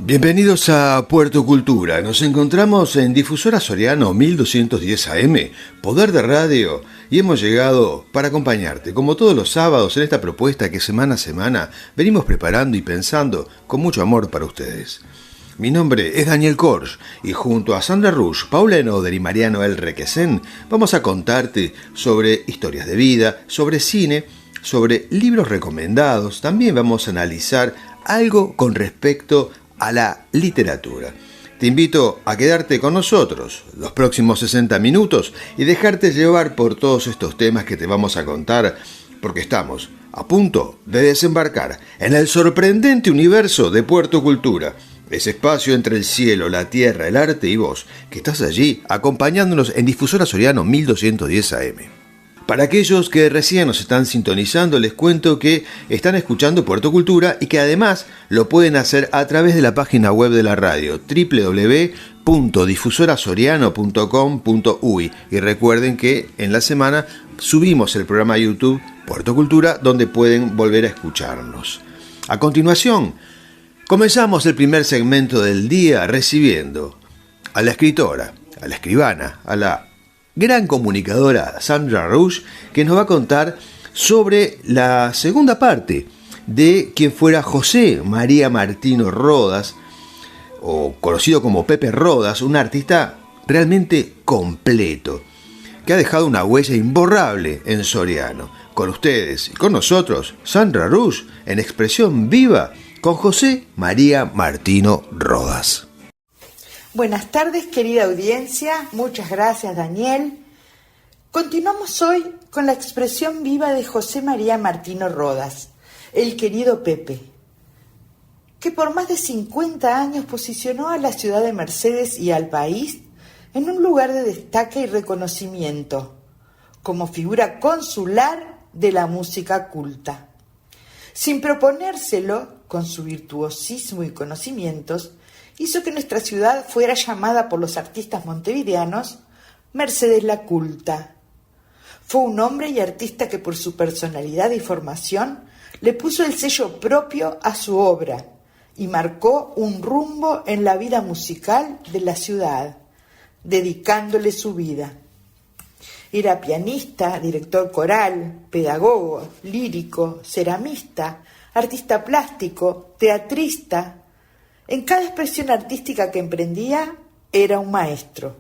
Bienvenidos a Puerto Cultura. Nos encontramos en Difusora Soriano 1210 AM, Poder de Radio, y hemos llegado para acompañarte, como todos los sábados, en esta propuesta que semana a semana venimos preparando y pensando con mucho amor para ustedes. Mi nombre es Daniel Korsch y junto a Sandra Rush, Paula Enoder y Mariano El Requesén vamos a contarte sobre historias de vida, sobre cine, sobre libros recomendados. También vamos a analizar algo con respecto a la literatura. Te invito a quedarte con nosotros los próximos 60 minutos y dejarte llevar por todos estos temas que te vamos a contar, porque estamos a punto de desembarcar en el sorprendente universo de Puerto Cultura, ese espacio entre el cielo, la tierra, el arte y vos, que estás allí acompañándonos en Difusora Soriano 1210 AM. Para aquellos que recién nos están sintonizando, les cuento que están escuchando Puerto Cultura y que además lo pueden hacer a través de la página web de la radio www.difusorasoriano.com.uy, y recuerden que en la semana subimos el programa a YouTube Puerto Cultura, donde pueden volver a escucharnos. A continuación, comenzamos el primer segmento del día recibiendo a la escritora, a la escribana, a la gran comunicadora Sandra Rush, que nos va a contar sobre la segunda parte de quien fuera José María Martino Rodas, o conocido como Pepe Rodas, un artista realmente completo, que ha dejado una huella imborrable en Soriano. Con ustedes y con nosotros, Sandra Rush, en expresión viva, con José María Martino Rodas. Buenas tardes, querida audiencia. Muchas gracias, Daniel. Continuamos hoy con la expresión viva de José María Martino Rodas, el querido Pepe, que por más de 50 años posicionó a la ciudad de Mercedes y al país en un lugar de destaque y reconocimiento, como figura consular de la música culta. Sin proponérselo, con su virtuosismo y conocimientos, hizo que nuestra ciudad fuera llamada por los artistas montevideanos Mercedes la Culta. Fue un hombre y artista que por su personalidad y formación le puso el sello propio a su obra y marcó un rumbo en la vida musical de la ciudad, dedicándole su vida. Era pianista, director coral, pedagogo, lírico, ceramista, artista plástico, teatrista. En cada expresión artística que emprendía, era un maestro.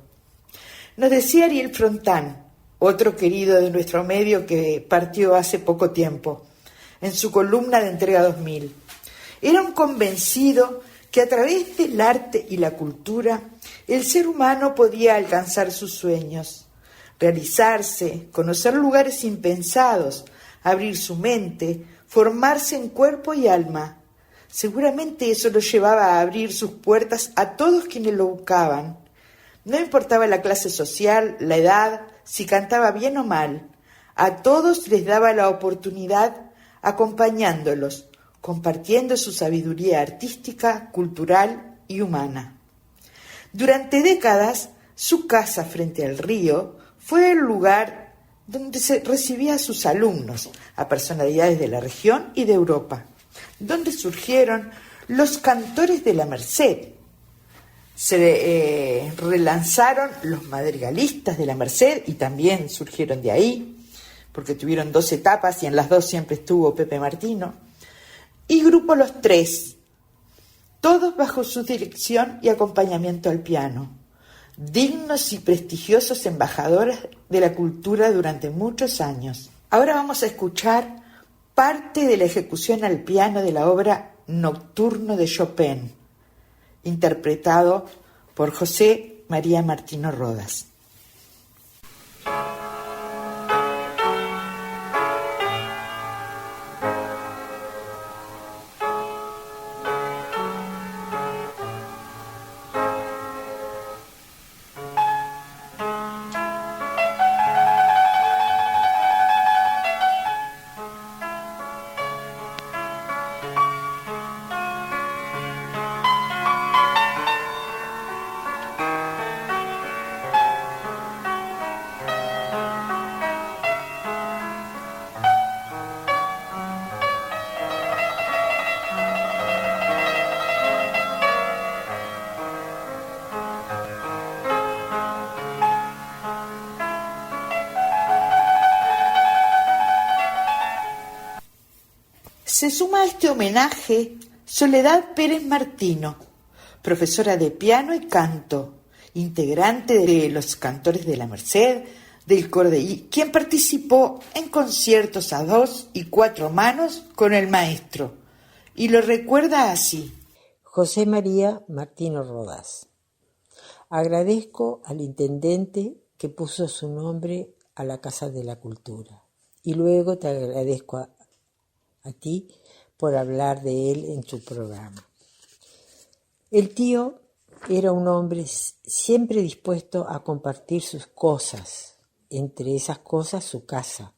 Nos decía Ariel Frontán, otro querido de nuestro medio que partió hace poco tiempo, en su columna de Entrega 2000. Era un convencido que a través del arte y la cultura, el ser humano podía alcanzar sus sueños, realizarse, conocer lugares impensados, abrir su mente, formarse en cuerpo y alma. Seguramente eso lo llevaba a abrir sus puertas a todos quienes lo buscaban. No importaba la clase social, la edad, si cantaba bien o mal. A todos les daba la oportunidad acompañándolos, compartiendo su sabiduría artística, cultural y humana. Durante décadas, su casa frente al río fue el lugar donde se recibía a sus alumnos, a personalidades de la región y de Europa, donde surgieron los cantores de la Merced. Se relanzaron los madrigalistas de la Merced y también surgieron de ahí, porque tuvieron 2 etapas y en las 2 siempre estuvo Pepe Martino. Y Grupo Los Tres, todos bajo su dirección y acompañamiento al piano, dignos y prestigiosos embajadores de la cultura durante muchos años. Ahora vamos a escuchar parte de la ejecución al piano de la obra Nocturno de Chopin, interpretado por José María Martino Rodas. Se suma a este homenaje Soledad Pérez Martino, profesora de piano y canto, integrante de los Cantores de la Merced, del coro de quien participó en conciertos a 2 y 4 manos con el maestro, y lo recuerda así. José María Martino Rodas. Agradezco al intendente que puso su nombre a la Casa de la Cultura, y luego te agradezco a ti por hablar de él en tu programa. El tío era un hombre siempre dispuesto a compartir sus cosas, entre esas cosas su casa.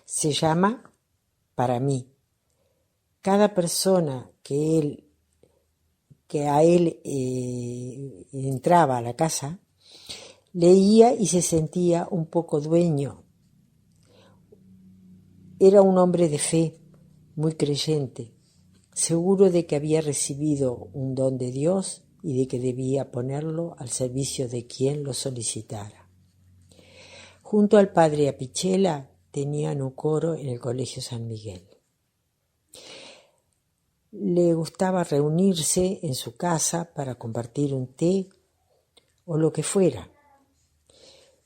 Se llama Para mí. Cada persona que a él entraba a la casa, leía y se sentía un poco dueño. Era un hombre de fe, muy creyente, seguro de que había recibido un don de Dios y de que debía ponerlo al servicio de quien lo solicitara. Junto al padre Apichela tenían un coro en el Colegio San Miguel. Le gustaba reunirse en su casa para compartir un té o lo que fuera.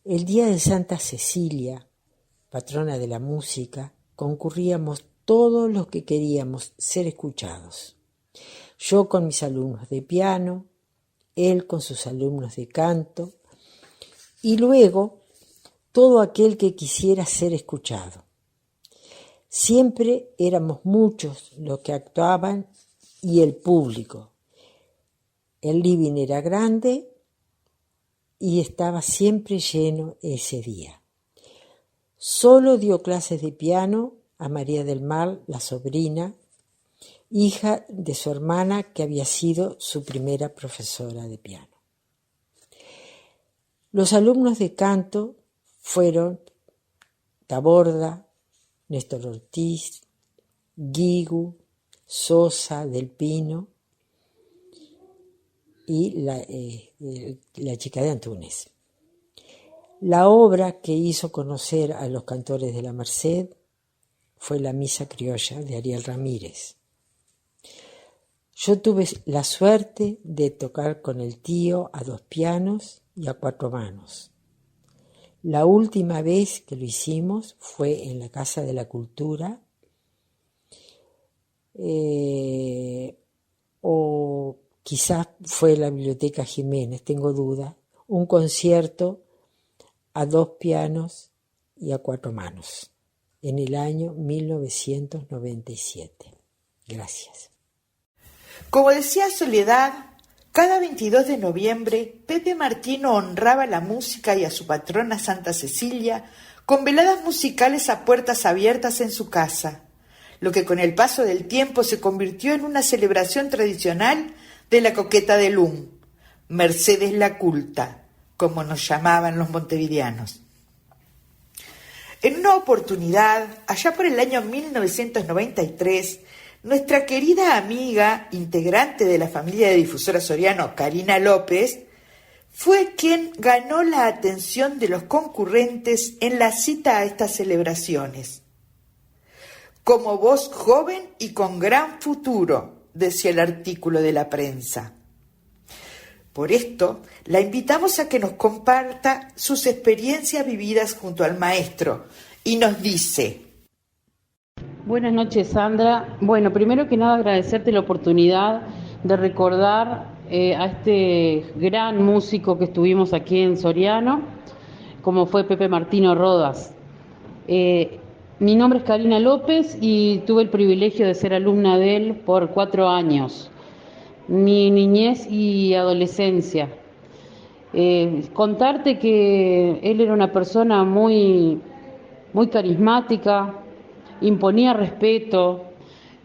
El día de Santa Cecilia, patrona de la música, concurríamos todos los que queríamos ser escuchados. Yo con mis alumnos de piano, él con sus alumnos de canto, y luego todo aquel que quisiera ser escuchado. Siempre éramos muchos los que actuaban y el público. El living era grande y estaba siempre lleno ese día. Solo dio clases de piano a María del Mar, la sobrina, hija de su hermana que había sido su primera profesora de piano. Los alumnos de canto fueron Taborda, Néstor Ortiz, Guigu, Sosa, Del Pino y la chica de Antunes. La obra que hizo conocer a los Cantores de la Merced fue la Misa Criolla de Ariel Ramírez. Yo tuve la suerte de tocar con el tío a 2 pianos y a 4 manos. La última vez que lo hicimos fue en la Casa de la Cultura, o quizás fue la Biblioteca Jiménez, tengo duda, un concierto a 2 pianos y a 4 manos, en el año 1997. Gracias. Como decía Soledad, cada 22 de noviembre, Pepe Martino honraba la música y a su patrona Santa Cecilia con veladas musicales a puertas abiertas en su casa, lo que con el paso del tiempo se convirtió en una celebración tradicional de la coqueta de Lum, Mercedes la Culta, como nos llamaban los montevideanos. En una oportunidad, allá por el año 1993, nuestra querida amiga, integrante de la familia de Difusora Soriano, Karina López, fue quien ganó la atención de los concurrentes en la cita a estas celebraciones. Como voz joven y con gran futuro, decía el artículo de la prensa. Por esto, la invitamos a que nos comparta sus experiencias vividas junto al maestro y nos dice: Buenas noches, Sandra. Bueno, primero que nada agradecerte la oportunidad de recordar a este gran músico que estuvimos aquí en Soriano, como fue Pepe Martino Rodas. Mi nombre es Karina López y tuve el privilegio de ser alumna de él por 4 años, mi niñez y adolescencia. Contarte que él era una persona muy carismática, imponía respeto,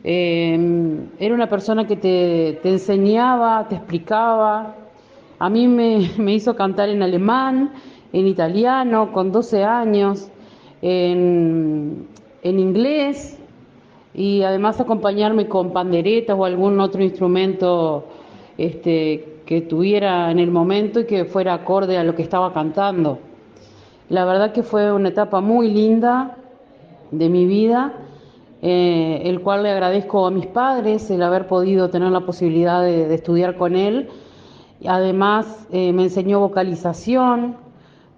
era una persona que te enseñaba, te explicaba. A mí me hizo cantar en alemán, en italiano, con 12 años, en inglés, y además acompañarme con panderetas o algún otro instrumento que tuviera en el momento y que fuera acorde a lo que estaba cantando. La verdad que fue una etapa muy linda de mi vida el cual le agradezco a mis padres el haber podido tener la posibilidad de estudiar con él. Además, me enseñó vocalización,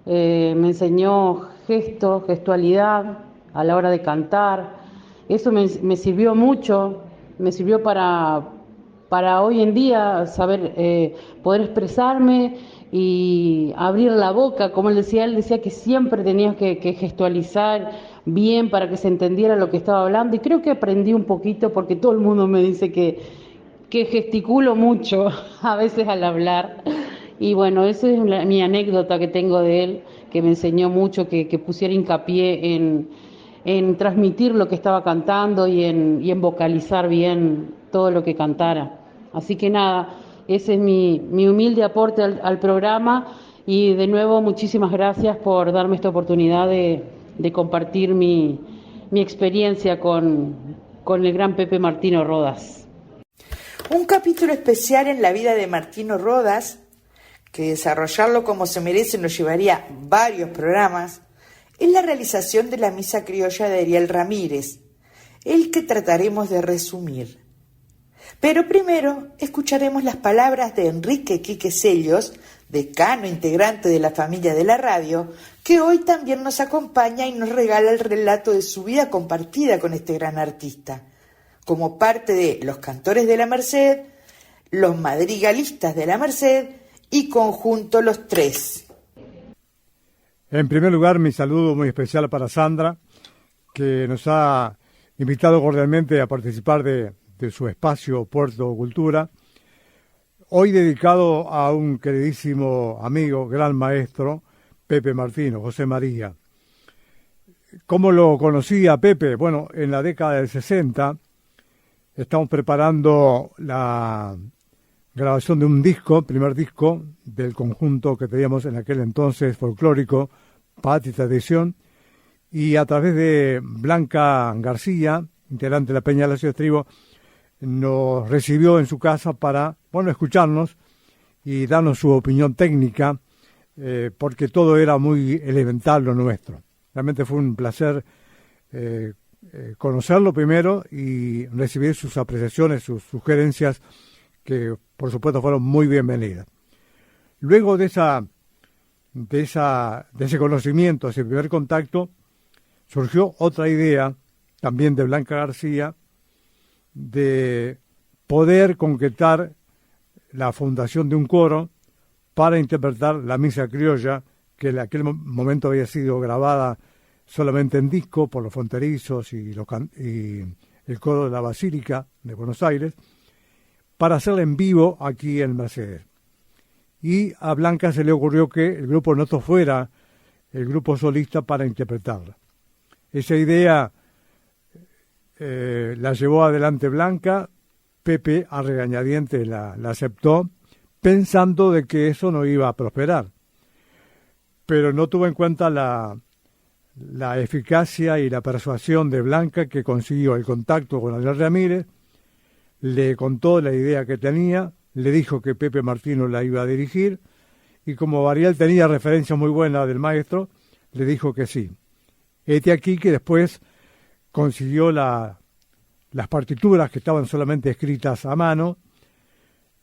me enseñó gestualidad a la hora de cantar. Eso me sirvió mucho, me sirvió para hoy en día saber poder expresarme y abrir la boca. Como él decía que siempre tenías que gestualizar bien para que se entendiera lo que estaba hablando, y creo que aprendí un poquito porque todo el mundo me dice que gesticulo mucho a veces al hablar. Y bueno, esa es mi anécdota que tengo de él, que me enseñó mucho, que pusiera hincapié en transmitir lo que estaba cantando y en vocalizar bien todo lo que cantara. Así que nada, ese es mi humilde aporte al programa, y de nuevo muchísimas gracias por darme esta oportunidad de compartir mi experiencia con el gran Pepe Martino Rodas. Un capítulo especial en la vida de Martino Rodas, que desarrollarlo como se merece nos llevaría varios programas, es la realización de la Misa Criolla de Ariel Ramírez, el que trataremos de resumir. Pero primero escucharemos las palabras de Enrique Quique Sellos, decano integrante de la familia de la radio, que hoy también nos acompaña y nos regala el relato de su vida compartida con este gran artista, como parte de Los Cantores de la Merced, Los Madrigalistas de la Merced y Conjunto Los Tres. En primer lugar, mi saludo muy especial para Sandra, que nos ha invitado cordialmente a participar de su espacio Puerto Cultura, hoy dedicado a un queridísimo amigo, gran maestro, Pepe Martino, José María. ¿Cómo lo conocí a Pepe? Bueno, en la década del 60 estamos preparando la grabación de un disco, primer disco del conjunto que teníamos en aquel entonces folclórico, Patria y Tradición, y a través de Blanca García, integrante de la Peña de la Ciudad de Estribo, nos recibió en su casa para, escucharnos y darnos su opinión técnica, porque todo era muy elemental lo nuestro. Realmente fue un placer conocerlo primero y recibir sus apreciaciones, sus sugerencias, que por supuesto fueron muy bienvenidas. Luego de ese conocimiento, ese primer contacto, surgió otra idea, también de Blanca García, de poder concretar la fundación de un coro para interpretar la misa criolla, que en aquel momento había sido grabada solamente en disco por los Fronterizos y el coro de la Basílica de Buenos Aires, para hacerla en vivo aquí en Mercedes. Y a Blanca se le ocurrió que el grupo nuestro fuera el grupo solista para interpretarla. Esa idea la llevó adelante Blanca. Pepe a regañadientes la aceptó, pensando de que eso no iba a prosperar, pero no tuvo en cuenta la eficacia y la persuasión de Blanca, que consiguió el contacto con Ariel Ramírez, le contó la idea que tenía, le dijo que Pepe Martino la iba a dirigir, y como Ariel tenía referencia muy buena del maestro, le dijo que sí. Este aquí que después consiguió las partituras, que estaban solamente escritas a mano.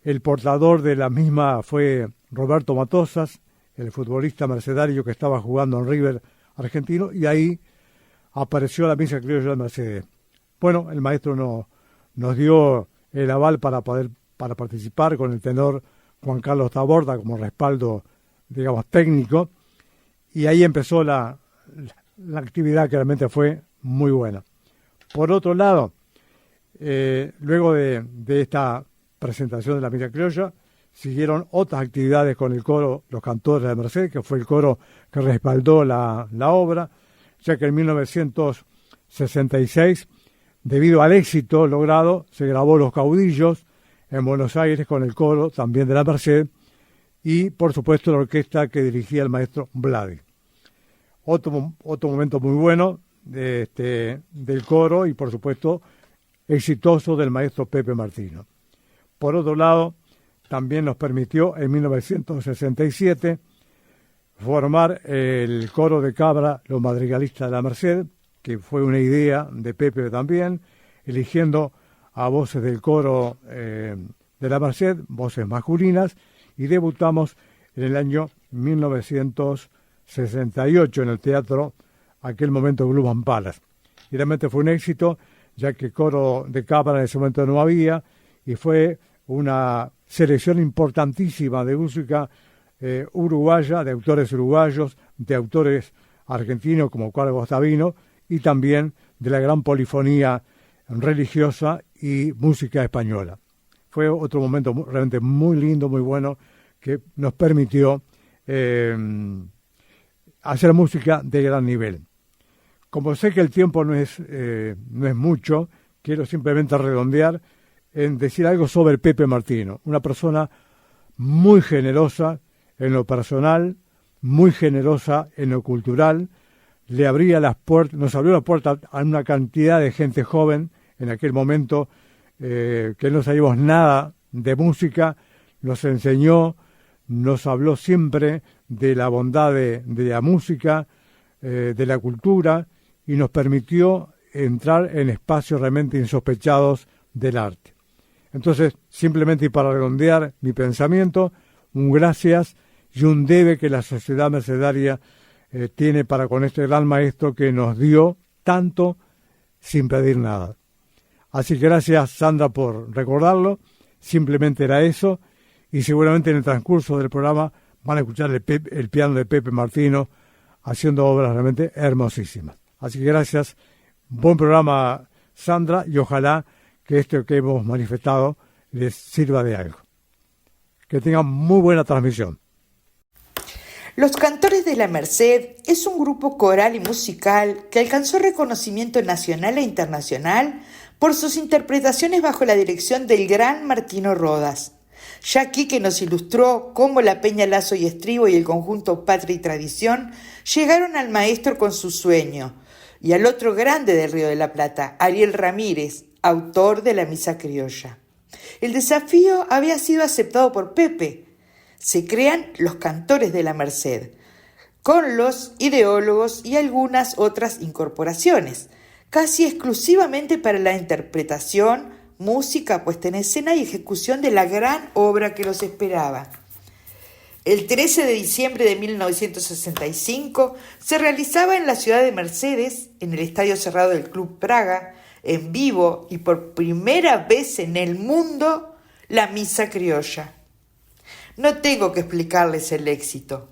El portador de la misma fue Roberto Matosas, el futbolista mercedario que estaba jugando en River argentino, y ahí apareció la Misa Criolla de Mercedes. Bueno, el maestro nos dio el aval para participar, con el tenor Juan Carlos Taborda como respaldo, digamos, técnico, y ahí empezó la actividad, que realmente fue muy buena. Por otro lado, luego de esta presentación de la Misa Criolla, siguieron otras actividades con el coro Los Cantores de Mercedes, que fue el coro que respaldó la obra, ya que en 1966, debido al éxito logrado, se grabó Los Caudillos en Buenos Aires con el coro también de la Merced, y por supuesto la orquesta que dirigía el maestro Vladi. Otro momento muy bueno del coro, y por supuesto exitoso, del maestro Pepe Martino. Por otro lado, también nos permitió en 1967 formar el coro de Cabra, Los Madrigalistas de la Merced, que fue una idea de Pepe también, eligiendo a voces del coro de la Merced, voces masculinas, y debutamos en el año 1968 en el teatro, aquel momento Blumen Palace. Y realmente fue un éxito, ya que coro de cámara en ese momento no había, y fue una selección importantísima de música uruguaya, de autores uruguayos, de autores argentinos como Carlos Guastavino, y también de la gran polifonía religiosa y música española. Fue otro momento realmente muy lindo, muy bueno, que nos permitió hacer música de gran nivel. Como sé que el tiempo no es mucho, quiero simplemente redondear en decir algo sobre Pepe Martino, una persona muy generosa en lo personal, muy generosa en lo cultural, le abría las puertas, nos abrió la puerta a una cantidad de gente joven en aquel momento que no sabíamos nada de música, nos enseñó, nos habló siempre de la bondad de la música, de la cultura, y nos permitió entrar en espacios realmente insospechados del arte. Entonces, simplemente y para redondear mi pensamiento, un gracias y un debe que la sociedad mercedaria tiene para con este gran maestro que nos dio tanto sin pedir nada. Así que gracias, Sandra, por recordarlo. Simplemente era eso, y seguramente en el transcurso del programa van a escuchar el piano de Pepe Martino haciendo obras realmente hermosísimas. Así que gracias, buen programa, Sandra, y ojalá que esto que hemos manifestado les sirva de algo. Que tengan muy buena transmisión. Los Cantores de la Merced es un grupo coral y musical que alcanzó reconocimiento nacional e internacional por sus interpretaciones bajo la dirección del gran Martino Rodas. Ya aquí que nos ilustró cómo la Peña Lazo y Estribo y el conjunto Patria y Tradición llegaron al maestro con su sueño, y al otro grande del Río de la Plata, Ariel Ramírez, autor de la Misa Criolla. El desafío había sido aceptado por Pepe. Se crean los Cantores de la Merced, con los ideólogos y algunas otras incorporaciones, casi exclusivamente para la interpretación, música, puesta en escena y ejecución de la gran obra que los esperaba. El 13 de diciembre de 1965 se realizaba en la ciudad de Mercedes, en el estadio cerrado del Club Praga, en vivo y por primera vez en el mundo, la Misa Criolla. No tengo que explicarles el éxito.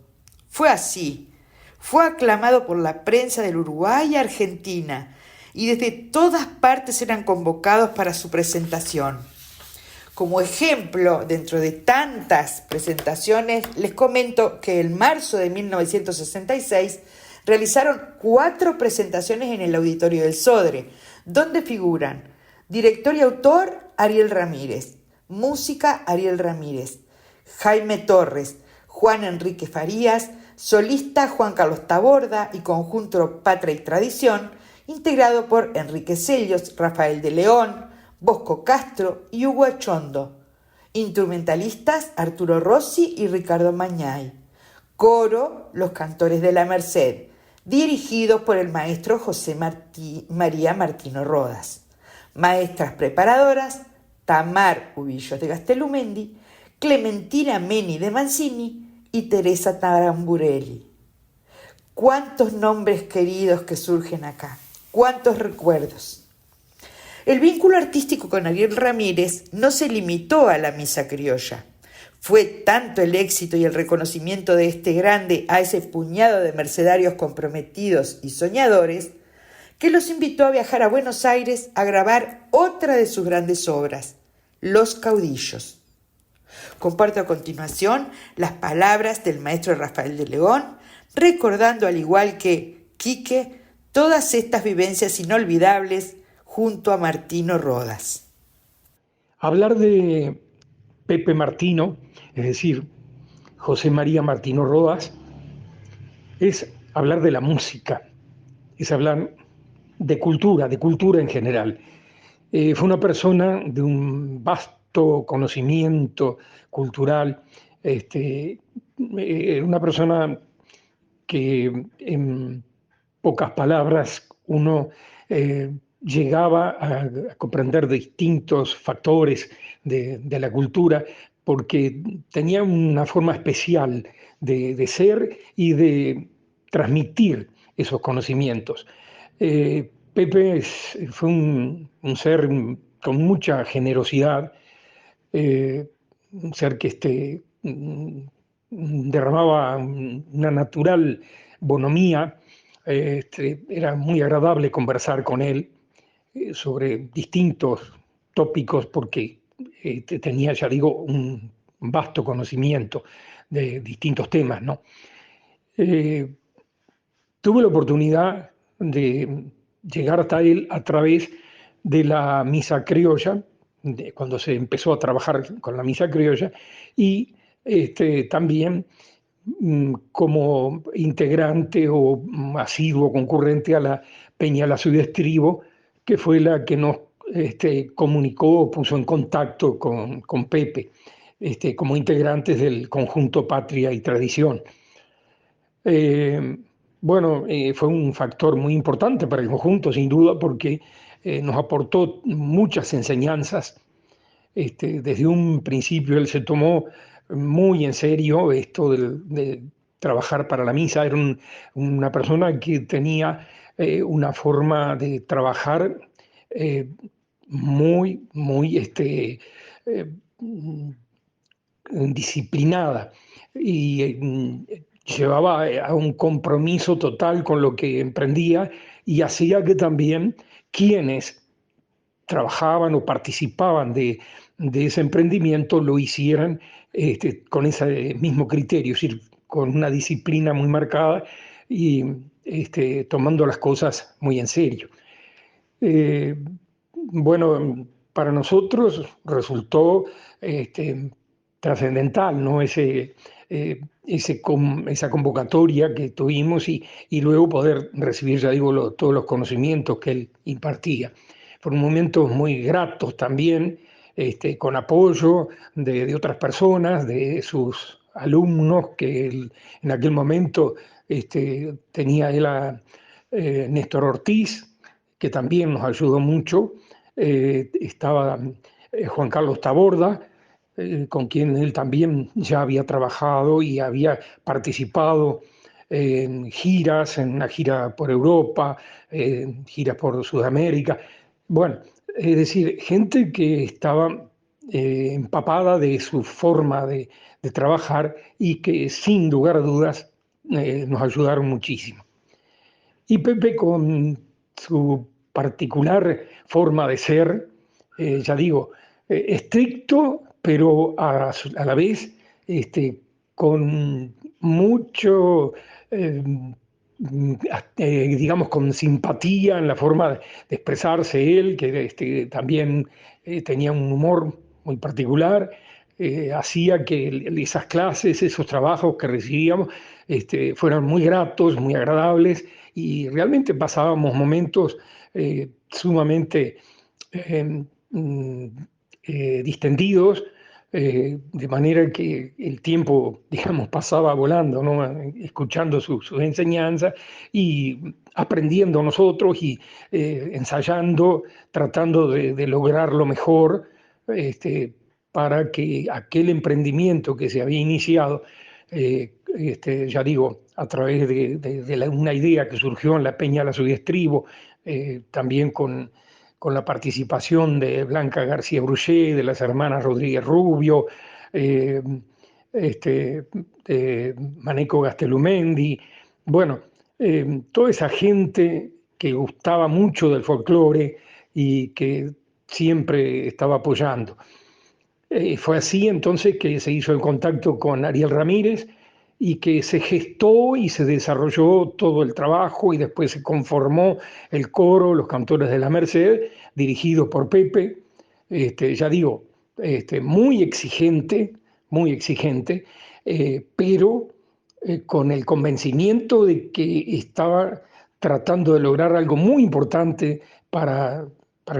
Fue así. Fue aclamado por la prensa del Uruguay y Argentina, y desde todas partes eran convocados para su presentación. Como ejemplo, dentro de tantas presentaciones, les comento que en marzo de 1966 realizaron 4 presentaciones en el Auditorio del Sodre, donde figuran director y autor Ariel Ramírez, música Ariel Ramírez, Jaime Torres, Juan Enrique Farías, solista Juan Carlos Taborda y conjunto Patria y Tradición, integrado por Enrique Celios, Rafael de León, Bosco Castro y Hugo Achondo. Instrumentalistas Arturo Rossi y Ricardo Mañay. Coro Los Cantores de la Merced, dirigidos por el maestro José María Martino Rodas. Maestras preparadoras Tamar Ubillos de Gastelumendi, Clementina Meni de Mancini y Teresa Taramburelli. Cuántos nombres queridos que surgen acá, cuántos recuerdos. El vínculo artístico con Ariel Ramírez no se limitó a la Misa Criolla. Fue tanto el éxito y el reconocimiento de este grande a ese puñado de mercedarios comprometidos y soñadores que los invitó a viajar a Buenos Aires a grabar otra de sus grandes obras, Los Caudillos. Comparto a continuación las palabras del maestro Rafael de León, recordando al igual que Quique todas estas vivencias inolvidables junto a Martino Rodas. Hablar de Pepe Martino, es decir, José María Martino Rodas, es hablar de la música, es hablar de cultura en general. Fue una persona de un vasto conocimiento cultural, una persona que en pocas palabras uno llegaba a comprender distintos factores de la cultura, porque tenía una forma especial de ser y de transmitir esos conocimientos. Pepe fue un ser con mucha generosidad, un ser que derramaba una natural bonomía. Era muy agradable conversar con él sobre distintos tópicos porque tenía, ya digo, un vasto conocimiento de distintos temas, ¿no? Tuve la oportunidad de llegar hasta él a través de la misa criolla, cuando se empezó a trabajar con la misa criolla, y también como integrante o asiduo concurrente a la Peña Lazo y de Estribo, que fue la que nos comunicó, puso en contacto con Pepe, como integrantes del conjunto Patria y Tradición. Bueno, fue un factor muy importante para el conjunto, sin duda, porque nos aportó muchas enseñanzas. Desde un principio él se tomó muy en serio esto de trabajar para la misa. Era una persona que tenía una forma de trabajar muy, muy disciplinada, y llevaba a un compromiso total con lo que emprendía, y hacía que también quienes trabajaban o participaban de ese emprendimiento lo hicieran con ese mismo criterio, es decir, con una disciplina muy marcada y tomando las cosas muy en serio. Bueno, para nosotros resultó trascendental, ¿no? Esa convocatoria que tuvimos, y luego poder recibir, ya digo, todos los conocimientos que él impartía. Fueron momentos muy gratos también, con apoyo de otras personas, de sus alumnos, que él, en aquel momento tenía él a Néstor Ortiz, que también nos ayudó mucho. Estaba Juan Carlos Taborda, con quien él también ya había trabajado y había participado en giras, en una gira por Europa, en giras por Sudamérica. Bueno, es decir, gente que estaba empapada de su forma de trabajar y que sin lugar a dudas nos ayudaron muchísimo. Y Pepe, con su particular forma de ser, ya digo, estricto, pero a la vez con mucho, digamos, con simpatía en la forma de expresarse él, que también tenía un humor muy particular. Hacía que esas clases, esos trabajos que recibíamos, fueran muy gratos, muy agradables, y realmente pasábamos momentos sumamente distendidos, de manera que el tiempo, digamos, pasaba volando, ¿no? Escuchando sus enseñanzas y aprendiendo nosotros y ensayando, tratando de lograr lo mejor, para que aquel emprendimiento que se había iniciado, ya digo, a través de una idea que surgió en la Peña Lazo y Estribo, también con la participación de Blanca García Bruché, de las hermanas Rodríguez Rubio, Maneco Gastelumendi, bueno, toda esa gente que gustaba mucho del folclore y que siempre estaba apoyando. Fue así entonces que se hizo el contacto con Ariel Ramírez y que se gestó y se desarrolló todo el trabajo, y después se conformó el coro, los cantores de la Merced, dirigidos por Pepe, ya digo, muy exigente, pero con el convencimiento de que estaba tratando de lograr algo muy importante para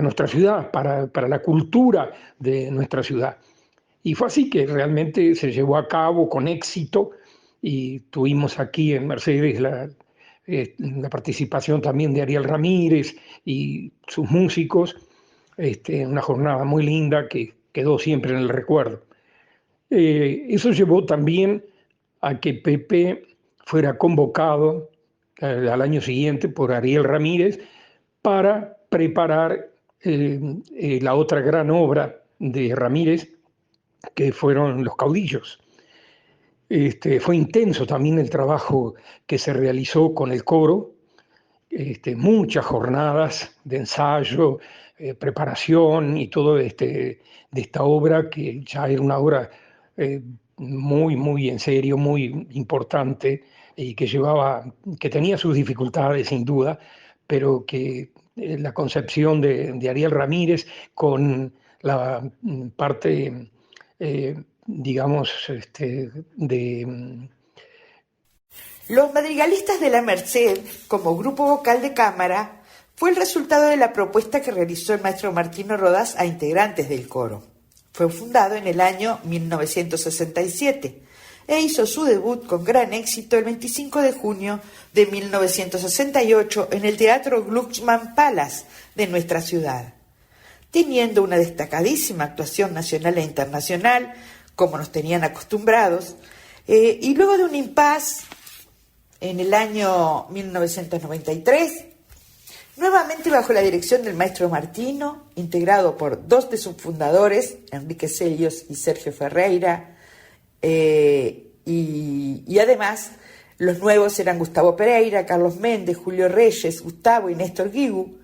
nuestra ciudad, para la cultura de nuestra ciudad. Y fue así que realmente se llevó a cabo con éxito, y tuvimos aquí en Mercedes la participación también de Ariel Ramírez y sus músicos, una jornada muy linda que quedó siempre en el recuerdo. Eso llevó también a que Pepe fuera convocado al año siguiente por Ariel Ramírez para preparar la otra gran obra de Ramírez, que fueron Los Caudillos. Fue intenso también el trabajo que se realizó con el coro, muchas jornadas de ensayo, preparación y todo de esta obra, que ya era una obra muy, muy en serio, muy importante, y que tenía sus dificultades sin duda, pero que la concepción de Ariel Ramírez con la parte, digamos, Los Madrigalistas de la Merced, como grupo vocal de cámara, fue el resultado de la propuesta que realizó el maestro Martino Rodas a integrantes del coro. Fue fundado en el año 1967 e hizo su debut con gran éxito el 25 de junio de 1968 en el Teatro Glucksmann Palace de nuestra ciudad, teniendo una destacadísima actuación nacional e internacional, como nos tenían acostumbrados, y luego de un impasse en el año 1993, nuevamente bajo la dirección del maestro Martino, integrado por dos de sus fundadores, Enrique Celios y Sergio Ferreira, y además los nuevos eran Gustavo Pereira, Carlos Méndez, Julio Reyes, Gustavo y Néstor Guigu,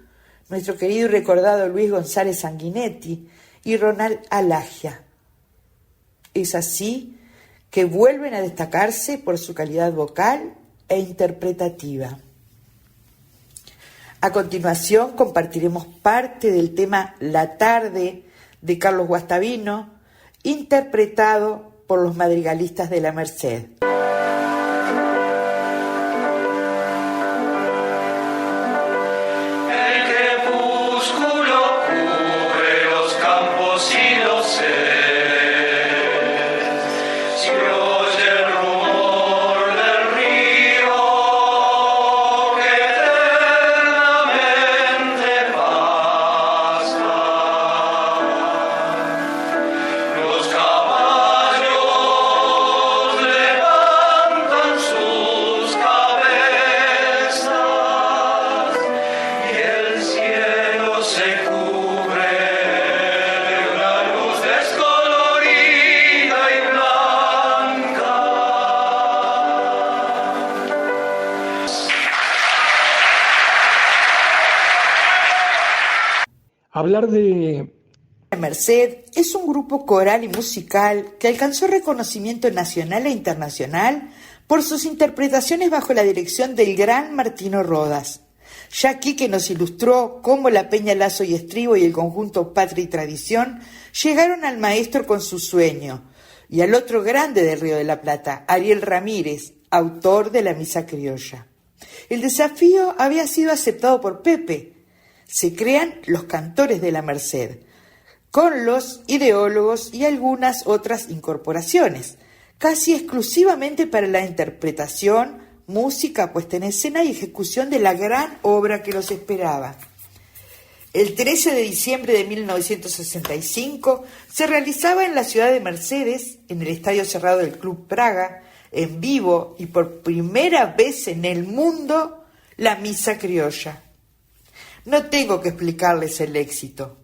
nuestro querido y recordado Luis González Sanguinetti y Ronald Alagia. Es así que vuelven a destacarse por su calidad vocal e interpretativa. A continuación compartiremos parte del tema La Tarde de Carlos Guastavino, interpretado por los Madrigalistas de la Merced. Hablar de Merced es un grupo coral y musical que alcanzó reconocimiento nacional e internacional por sus interpretaciones bajo la dirección del gran Martino Rodas. Ya aquí que nos ilustró cómo la Peña Lazo y Estribo y el conjunto Patria y Tradición llegaron al maestro con su sueño, y al otro grande del Río de la Plata, Ariel Ramírez, autor de la Misa Criolla. El desafío había sido aceptado por Pepe. Se crean los Cantores de la Merced, con los ideólogos y algunas otras incorporaciones, casi exclusivamente para la interpretación, música, puesta en escena y ejecución de la gran obra que los esperaba. El 13 de diciembre de 1965 se realizaba en la ciudad de Mercedes, en el estadio cerrado del Club Praga, en vivo y por primera vez en el mundo, la Misa Criolla. No tengo que explicarles el éxito.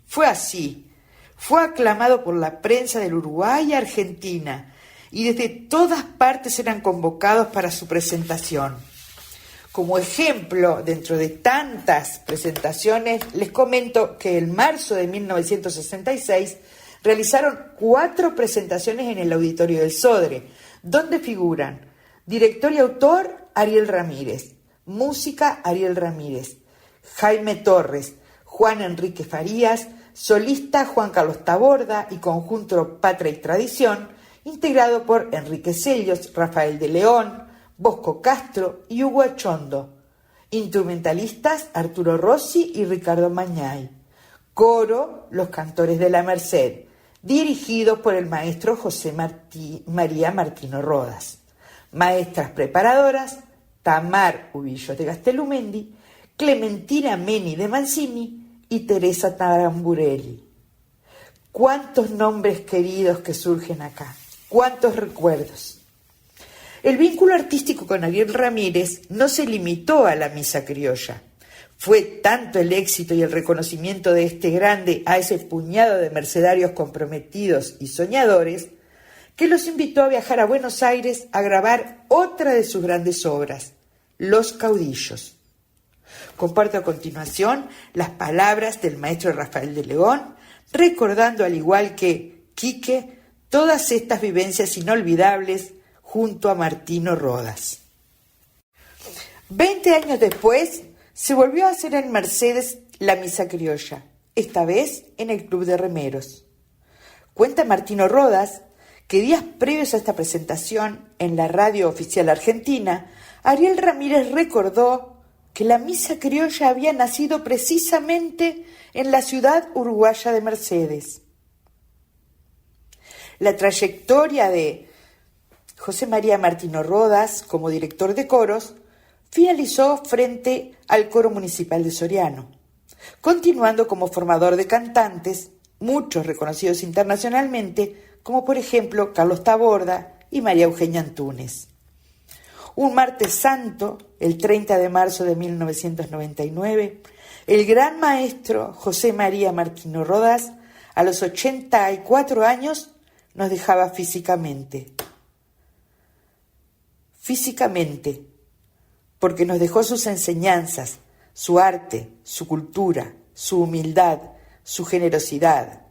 Fue así. Fue aclamado por la prensa del Uruguay y Argentina, y desde todas partes eran convocados para su presentación. Como ejemplo, dentro de tantas presentaciones, les comento que en marzo de 1966 realizaron 4 presentaciones en el Auditorio del Sodre, donde figuran director y autor Ariel Ramírez, música Ariel Ramírez, Jaime Torres, Juan Enrique Farías, solista Juan Carlos Taborda y conjunto Patria y Tradición, integrado por Enrique Celios, Rafael de León, Bosco Castro y Hugo Achondo. Instrumentalistas Arturo Rossi y Ricardo Mañay. Coro Los Cantores de la Merced, dirigidos por el maestro José María Martino Rodas. Maestras preparadoras Tamar Ubillos de Gastelumendi, Clementina Meni de Mancini y Teresa Taramburelli. Cuántos nombres queridos que surgen acá, cuántos recuerdos. El vínculo artístico con Ariel Ramírez no se limitó a la misa criolla. Fue tanto el éxito y el reconocimiento de este grande a ese puñado de mercedarios comprometidos y soñadores que los invitó a viajar a Buenos Aires a grabar otra de sus grandes obras, Los Caudillos. Comparto a continuación las palabras del maestro Rafael de León, recordando al igual que Quique todas estas vivencias inolvidables junto a Martino Rodas. 20 años después, se volvió a hacer en Mercedes la misa criolla, esta vez en el Club de Remeros. Cuenta Martino Rodas que días previos a esta presentación en la radio oficial argentina, Ariel Ramírez recordó que la misa criolla había nacido precisamente en la ciudad uruguaya de Mercedes. La trayectoria de José María Martino Rodas como director de coros finalizó frente al Coro Municipal de Soriano, continuando como formador de cantantes, muchos reconocidos internacionalmente, como por ejemplo Carlos Taborda y María Eugenia Antúnez. Un martes santo, el 30 de marzo de 1999, el gran maestro José María Martino Rodas, a los 84 años, nos dejaba físicamente, porque nos dejó sus enseñanzas, su arte, su cultura, su humildad, su generosidad,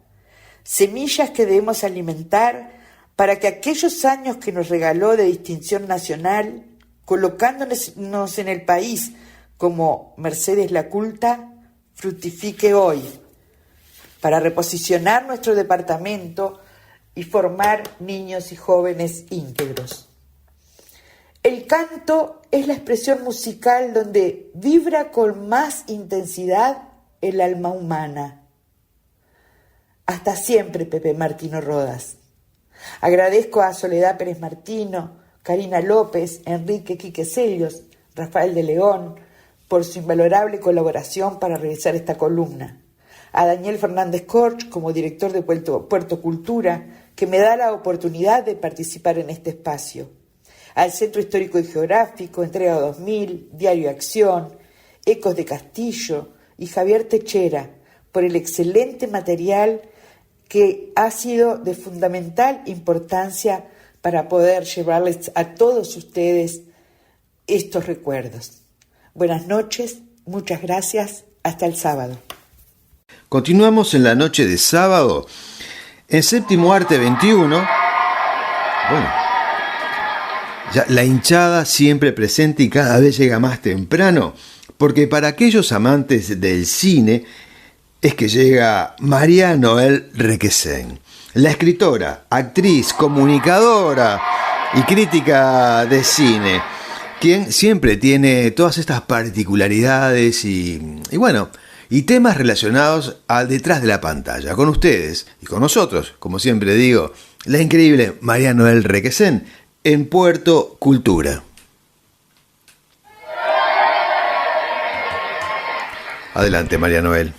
semillas que debemos alimentar para que aquellos años que nos regaló de distinción nacional, colocándonos en el país como Mercedes la Culta, fructifique hoy, para reposicionar nuestro departamento y formar niños y jóvenes íntegros. El canto es la expresión musical donde vibra con más intensidad el alma humana. Hasta siempre, Pepe Martino Rodas. Agradezco a Soledad Pérez Martino, Karina López, Enrique Quique Celios, Rafael de León, por su invalorable colaboración para realizar esta columna. A Daniel Fernández Corch, como director de Puerto Cultura, que me da la oportunidad de participar en este espacio. Al Centro Histórico y Geográfico, Entrega 2000, Diario Acción, Ecos de Castillo y Javier Techera, por el excelente material que ha sido de fundamental importancia para poder llevarles a todos ustedes estos recuerdos. Buenas noches, muchas gracias, hasta el sábado. Continuamos en la noche de sábado, en Séptimo Arte 21. Bueno, ya la hinchada siempre presente y cada vez llega más temprano, porque para aquellos amantes del cine es que llega María Noel Requesén, la escritora, actriz, comunicadora y crítica de cine, quien siempre tiene todas estas particularidades y temas relacionados al detrás de la pantalla. Con ustedes y con nosotros, como siempre digo, la increíble María Noel Requesén en Puerto Cultura. Adelante, María Noel.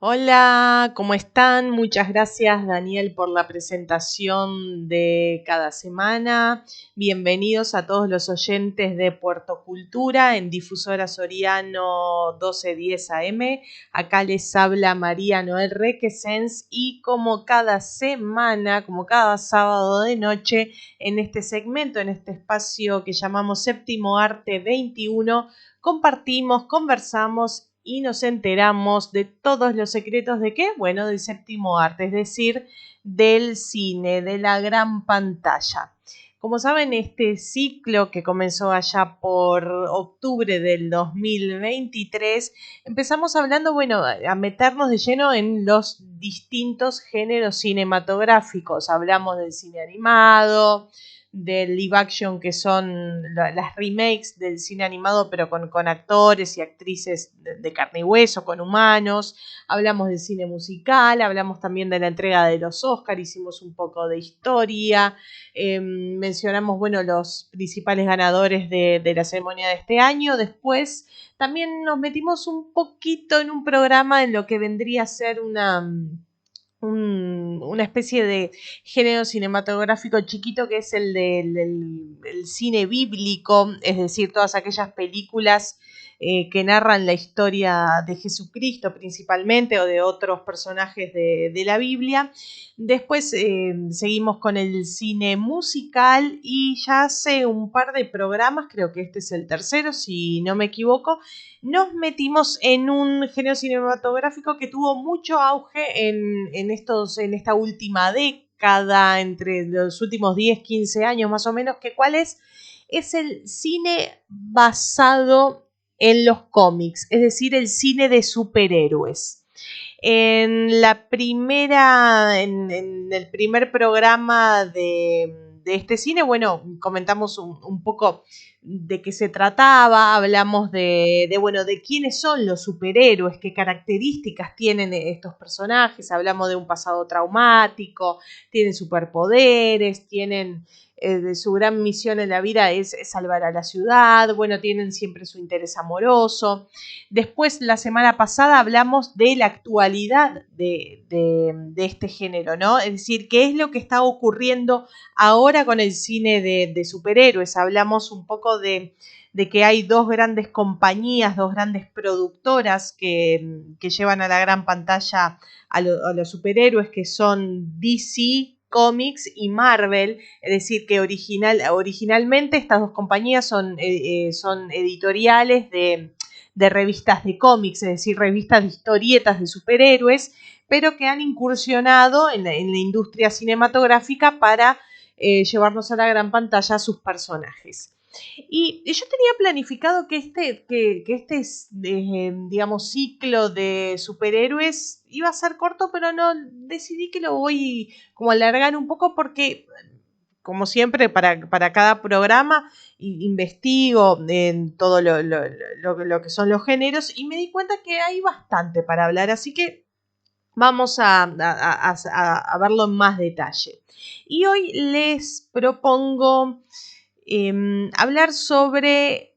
Hola, ¿cómo están? Muchas gracias, Daniel, por la presentación de cada semana. Bienvenidos a todos los oyentes de Puerto Cultura en Difusora Soriano 1210 AM. Acá les habla María Noel Requesens y como cada semana, como cada sábado de noche, en este segmento, en este espacio que llamamos Séptimo Arte 21, compartimos, conversamos y nos enteramos de todos los secretos ¿de qué? Bueno, del séptimo arte, es decir, del cine, de la gran pantalla. Como saben, este ciclo que comenzó allá por octubre del 2023, empezamos hablando, a meternos de lleno en los distintos géneros cinematográficos. Hablamos del cine animado, del live action, que son las remakes del cine animado, pero con actores y actrices de carne y hueso, con humanos. Hablamos del cine musical, hablamos también de la entrega de los Oscar, hicimos un poco de historia, mencionamos, bueno, los principales ganadores de la ceremonia de este año. Después también nos metimos un poquito en un programa en lo que vendría a ser una especie de género cinematográfico chiquito, que es el del cine bíblico, es decir, todas aquellas películas que narran la historia de Jesucristo principalmente, o de otros personajes de la Biblia. Después seguimos con el cine musical, y ya hace un par de programas, creo que este es el tercero si no me equivoco, nos metimos en un género cinematográfico que tuvo mucho auge en esta última década, entre los últimos 10, 15 años más o menos, que ¿cuál es? Es el cine basado en los cómics, es decir, el cine de superhéroes. En el primer programa de este cine, bueno, comentamos un poco de qué se trataba, hablamos de quiénes son los superhéroes, qué características tienen estos personajes, hablamos de un pasado traumático, tienen superpoderes, tienen de su gran misión en la vida es salvar a la ciudad, bueno, tienen siempre su interés amoroso. Después, la semana pasada hablamos de la actualidad de este género, ¿no? Es decir, qué es lo que está ocurriendo ahora con el cine de superhéroes. Hablamos un poco de que hay dos grandes compañías, dos grandes productoras que llevan a la gran pantalla a los superhéroes, que son DC Comics y Marvel, es decir, que originalmente estas dos compañías son editoriales de revistas de cómics, es decir, revistas de historietas de superhéroes, pero que han incursionado en la industria cinematográfica para llevarnos a la gran pantalla a sus personajes. Y yo tenía planificado que este digamos, ciclo de superhéroes iba a ser corto, pero no, decidí que lo voy como a alargar un poco, porque, como siempre, para cada programa investigo en todo lo que son los géneros, y me di cuenta que hay bastante para hablar, así que vamos a verlo en más detalle. Y hoy les propongo hablar sobre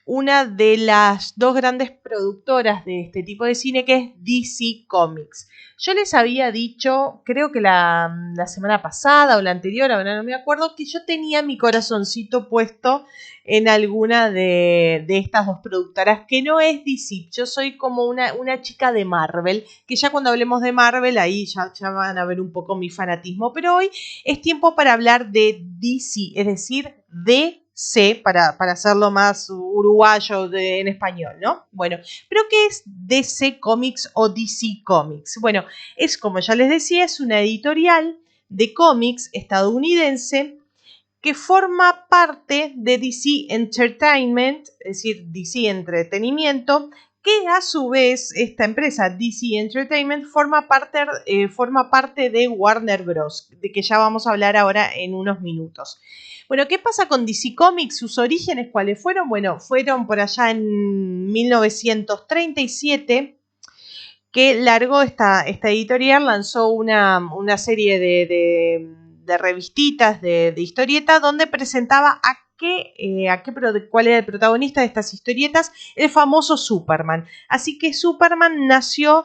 una de las dos grandes productoras de este tipo de cine, que es DC Comics. Yo les había dicho, creo que la semana pasada o la anterior, ahora no me acuerdo, que yo tenía mi corazoncito puesto en alguna de estas dos productoras, que no es DC. Yo soy como una chica de Marvel, que ya cuando hablemos de Marvel, ahí ya van a ver un poco mi fanatismo, pero hoy es tiempo para hablar de DC, es decir, DC, para hacerlo más uruguayo en español, ¿no? Bueno, ¿pero qué es DC Comics o DC Comics? Bueno, es, como ya les decía, es una editorial de cómics estadounidense que forma parte de DC Entertainment, es decir, DC Entretenimiento, que a su vez esta empresa DC Entertainment forma parte de Warner Bros., de que ya vamos a hablar ahora en unos minutos. Bueno, ¿qué pasa con DC Comics? ¿Sus orígenes cuáles fueron? Bueno, fueron por allá en 1937 que largó esta editorial, lanzó una serie de revistitas de historietas donde presentaba cuál era el protagonista de estas historietas, el famoso Superman. Así que Superman nació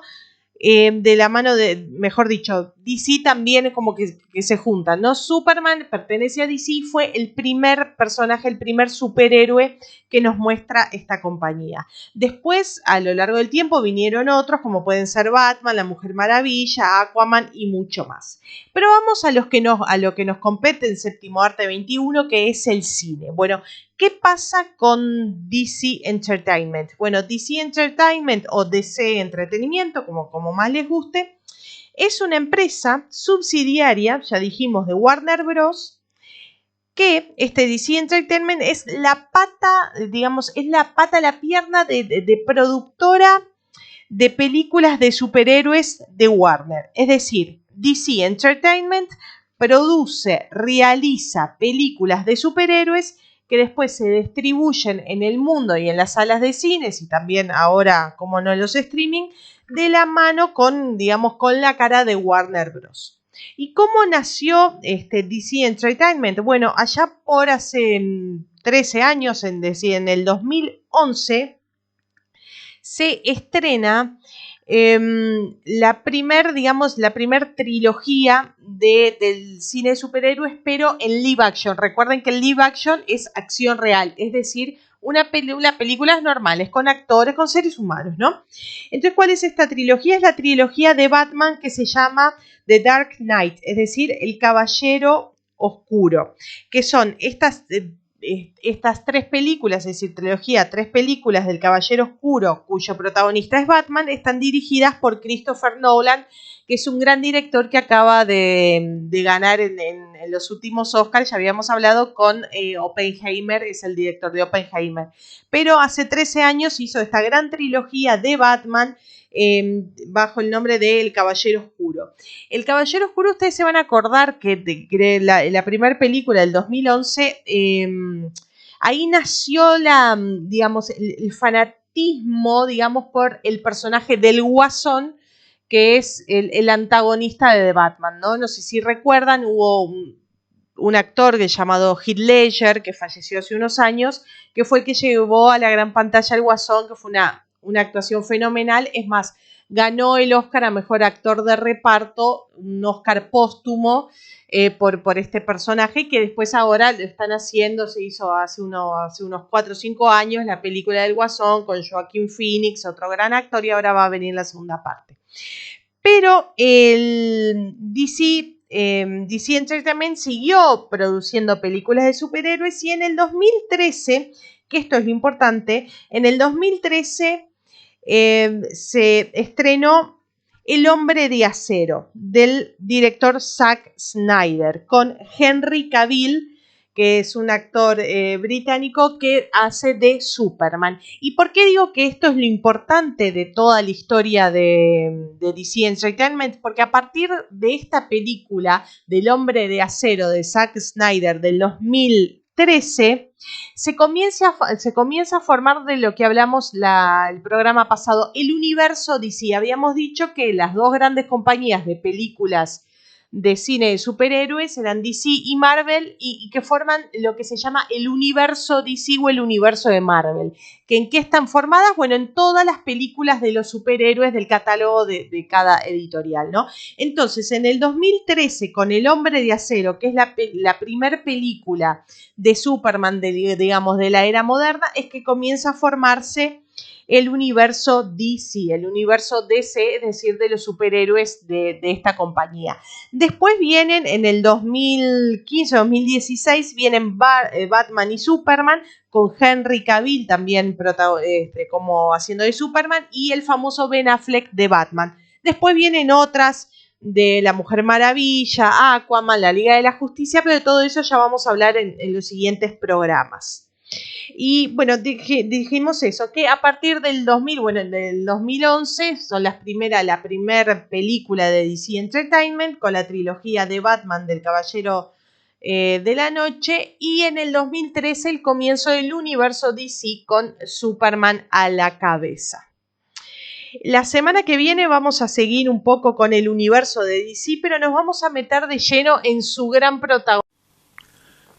de la mano de, mejor dicho, DC también es como que se juntan, ¿no? Superman pertenece a DC, fue el primer personaje, el primer superhéroe que nos muestra esta compañía. Después, a lo largo del tiempo, vinieron otros, como pueden ser Batman, la Mujer Maravilla, Aquaman y mucho más. Pero vamos a lo que nos compete el Séptimo Arte 21, que es el cine. Bueno, ¿qué pasa con DC Entertainment? Bueno, DC Entertainment o DC Entretenimiento, como más les guste, es una empresa subsidiaria, ya dijimos, de Warner Bros., que DC Entertainment es la pata, digamos, la pierna de productora de películas de superhéroes de Warner. Es decir, DC Entertainment produce, realiza películas de superhéroes que después se distribuyen en el mundo y en las salas de cines y también ahora, como no, en los streaming, de la mano con, digamos, con la cara de Warner Bros. ¿Y cómo nació DC Entertainment? Bueno, allá por hace 13 años, en el 2011, se estrena la primer trilogía del cine de superhéroes, pero en live action. Recuerden que el live action es acción real, es decir, películas normales, con actores, con seres humanos, ¿no? Entonces, ¿cuál es esta trilogía? Es la trilogía de Batman que se llama The Dark Knight, es decir, el Caballero Oscuro, que son estas tres películas, es decir, trilogía, 3 películas del Caballero Oscuro, cuyo protagonista es Batman, están dirigidas por Christopher Nolan, que es un gran director que acaba de ganar en los últimos Oscars. Ya habíamos hablado con Oppenheimer, es el director de Oppenheimer. Pero hace 13 años hizo esta gran trilogía de Batman bajo el nombre de El Caballero Oscuro. El Caballero Oscuro, ustedes se van a acordar que la primera película del 2011, ahí nació el fanatismo, digamos, por el personaje del Guasón, que es el antagonista de The Batman, ¿no? No sé si recuerdan, hubo un actor llamado Heath Ledger, que falleció hace unos años, que fue el que llevó a la gran pantalla al Guasón, que fue una actuación fenomenal. Es más, ganó el Oscar a Mejor Actor de Reparto, un Oscar póstumo por este personaje, que después ahora lo están haciendo, se hizo hace unos 4 o 5 años, la película del Guasón con Joaquin Phoenix, otro gran actor, y ahora va a venir la segunda parte. Pero el DC Entertainment siguió produciendo películas de superhéroes y en el 2013, que esto es lo importante, en el 2013 se estrenó El Hombre de Acero, del director Zack Snyder, con Henry Cavill, que es un actor británico que hace de Superman. ¿Y por qué digo que esto es lo importante de toda la historia de DC Entertainment? Porque a partir de esta película del Hombre de Acero de Zack Snyder del 2013, se comienza a formar de lo que hablamos el programa pasado, el universo DC. Habíamos dicho que las dos grandes compañías de películas de cine de superhéroes eran DC y Marvel, y que forman lo que se llama el universo DC o el universo de Marvel. ¿En qué están formadas? Bueno, en todas las películas de los superhéroes del catálogo de cada editorial, ¿no? Entonces, en el 2013, con El Hombre de Acero, que es la primer película de Superman, digamos, de la era moderna, es que comienza a formarse el universo DC, el universo DC, es decir, de los superhéroes de esta compañía. Después vienen, en el 2015-2016, vienen Batman y Superman, con Henry Cavill también como haciendo de Superman, y el famoso Ben Affleck de Batman. Después vienen otras de La Mujer Maravilla, Aquaman, la Liga de la Justicia, pero de todo eso ya vamos a hablar en los siguientes programas. Y bueno, dijimos eso, que a partir del 2011 son la primera película de DC Entertainment con la trilogía de Batman del Caballero de la Noche, y en el 2013 el comienzo del universo DC con Superman a la cabeza. La semana que viene vamos a seguir un poco con el universo de DC, pero nos vamos a meter de lleno en su gran protagonista.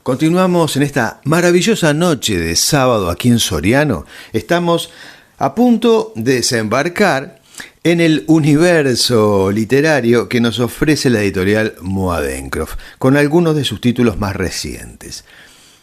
Continuamos en esta maravillosa noche de sábado aquí en Soriano. Estamos a punto de desembarcar en el universo literario que nos ofrece la editorial Moavencroft, con algunos de sus títulos más recientes.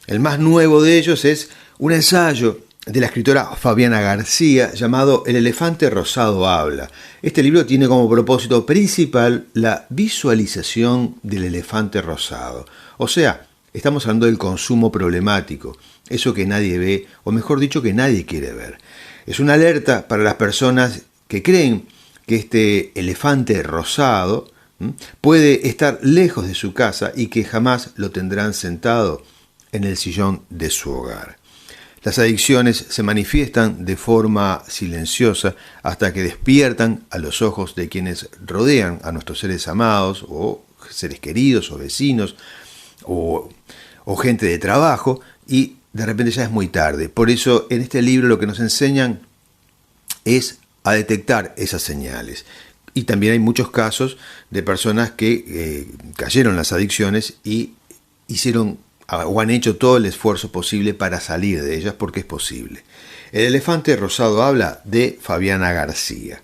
El más nuevo de ellos es un ensayo de la escritora Fabiana García llamado El elefante rosado habla. Este libro tiene como propósito principal la visualización del elefante rosado, o sea, estamos hablando del consumo problemático, eso que nadie ve, o mejor dicho, que nadie quiere ver. Es una alerta para las personas que creen que este elefante rosado puede estar lejos de su casa y que jamás lo tendrán sentado en el sillón de su hogar. Las adicciones se manifiestan de forma silenciosa hasta que despiertan a los ojos de quienes rodean a nuestros seres amados o seres queridos o vecinos o gente de trabajo, y de repente ya es muy tarde. Por eso en este libro lo que nos enseñan es a detectar esas señales. Y también hay muchos casos de personas que cayeron en las adicciones y hicieron o han hecho todo el esfuerzo posible para salir de ellas, porque es posible. El elefante rosado habla, de Fabiana García.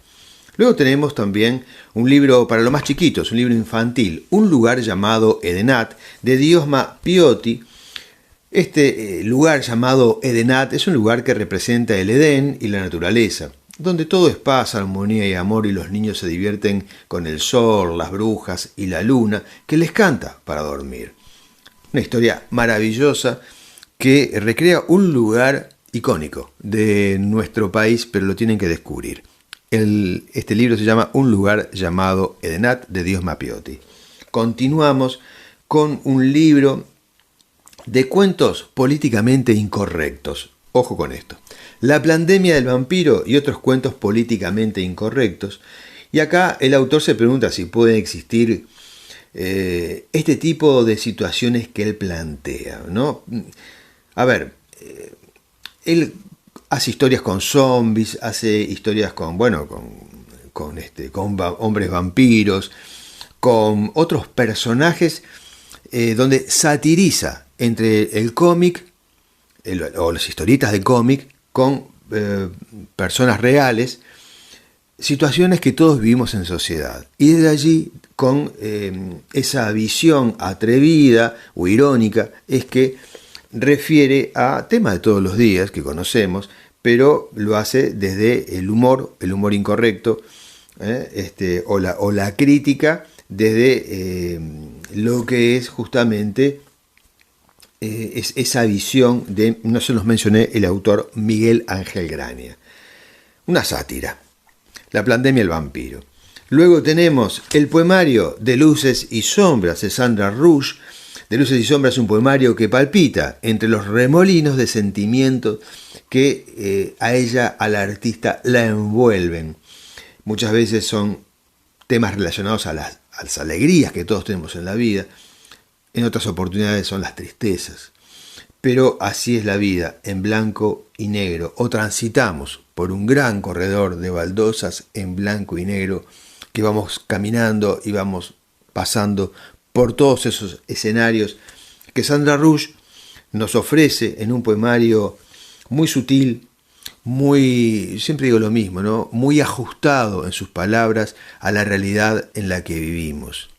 Luego tenemos también un libro para los más chiquitos, un libro infantil, Un lugar llamado Edenat, de Diosma Piotti. Este lugar llamado Edenat es un lugar que representa el Edén y la naturaleza, donde todo es paz, armonía y amor, y los niños se divierten con el sol, las brujas y la luna, que les canta para dormir. Una historia maravillosa que recrea un lugar icónico de nuestro país, pero lo tienen que descubrir. Este libro se llama Un lugar llamado Edenat, de Diosma Piotti. Continuamos con un libro de cuentos políticamente incorrectos. Ojo con esto. La pandemia del vampiro y otros cuentos políticamente incorrectos. Y acá el autor se pregunta si pueden existir este tipo de situaciones que él plantea, ¿no? A ver, él hace historias con zombies, hace historias con hombres vampiros, con otros personajes, donde satiriza entre el cómic o las historietas de cómic con personas reales, situaciones que todos vivimos en sociedad. Y desde allí, con esa visión atrevida o irónica, es que refiere a temas de todos los días que conocemos, pero lo hace desde el humor incorrecto, o la crítica desde lo que es justamente es esa visión de, no se los mencioné, el autor Miguel Ángel Grania. Una sátira. La pandemia del vampiro. Luego tenemos el poemario de Luces y Sombras de Sandra Rush. De Luces y Sombras es un poemario que palpita entre los remolinos de sentimientos que a ella, a la artista, la envuelven. Muchas veces son temas relacionados a las alegrías que todos tenemos en la vida. En otras oportunidades son las tristezas. Pero así es la vida, en blanco y negro. O transitamos por un gran corredor de baldosas en blanco y negro, que vamos caminando y vamos pasando por todos esos escenarios que Sandra Rush nos ofrece en un poemario muy sutil, siempre digo lo mismo, ¿no? Muy ajustado en sus palabras a la realidad en la que vivimos.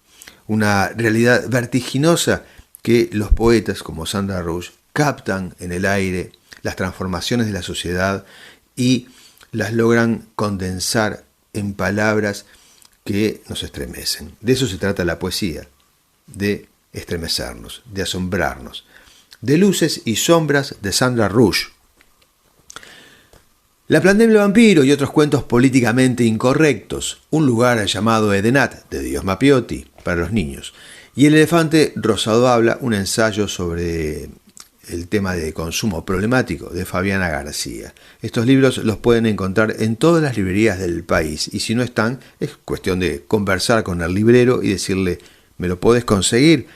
Una realidad vertiginosa que los poetas como Sandra Rush captan en el aire las transformaciones de la sociedad y las logran condensar en palabras que nos estremecen. De eso se trata la poesía, de estremecernos, de asombrarnos. De Luces y Sombras de Sandra Rush. La pandemia del vampiro y otros cuentos políticamente incorrectos. Un lugar llamado Edenat, de Diosma Piotti, para los niños. Y El elefante rosado habla, un ensayo sobre el tema de consumo problemático, de Fabiana García. Estos libros los pueden encontrar en todas las librerías del país, y si no están, es cuestión de conversar con el librero y decirle, ¿me lo podés conseguir?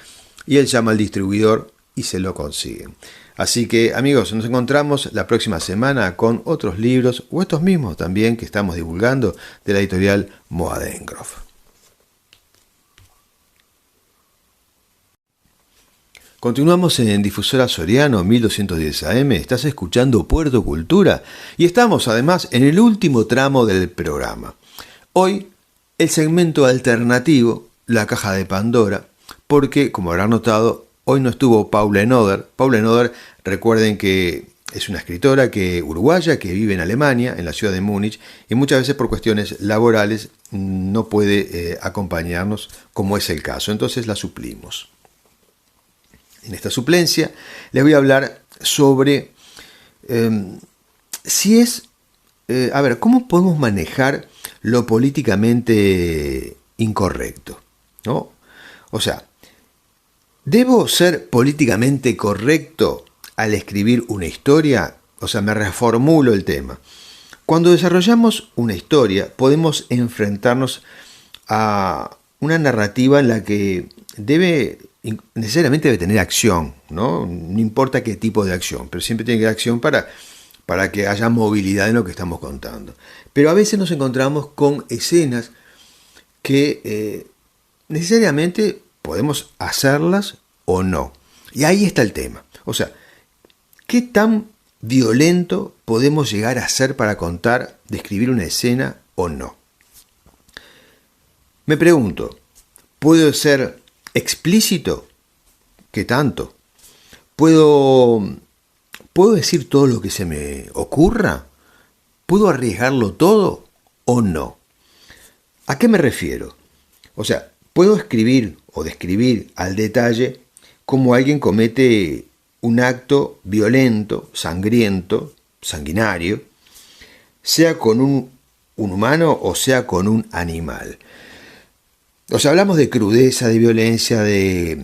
Y él llama al distribuidor y se lo consiguen. Así que, amigos, nos encontramos la próxima semana con otros libros, o estos mismos también que estamos divulgando, de la editorial Moadengroff. Continuamos en Difusora Soriano 1210 AM, estás escuchando Puerto Cultura y estamos además en el último tramo del programa. Hoy el segmento alternativo, la caja de Pandora, porque como habrán notado, hoy no estuvo Paula Enoder. Paula Enoder, recuerden que es una escritora uruguaya que vive en Alemania, en la ciudad de Múnich, y muchas veces por cuestiones laborales no puede acompañarnos, como es el caso, entonces la suplimos. En esta suplencia les voy a hablar sobre cómo podemos manejar lo políticamente incorrecto, ¿no? O sea, ¿debo ser políticamente correcto al escribir una historia? O sea, me reformulo el tema. Cuando desarrollamos una historia, podemos enfrentarnos a una narrativa en la que necesariamente debe tener acción, ¿no? No importa qué tipo de acción, pero siempre tiene que haber acción para que haya movilidad en lo que estamos contando. Pero a veces nos encontramos con escenas que necesariamente podemos hacerlas o no. Y ahí está el tema. O sea, ¿qué tan violento podemos llegar a ser para contar, describir una escena o no? Me pregunto, ¿puedo ser explícito? ¿Qué tanto? ¿Puedo decir todo lo que se me ocurra? ¿Puedo arriesgarlo todo o no? ¿A qué me refiero? O sea, puedo escribir o describir al detalle cómo alguien comete un acto violento, sangriento, sanguinario, sea con un humano o sea con un animal. O sea, hablamos de crudeza, de violencia, de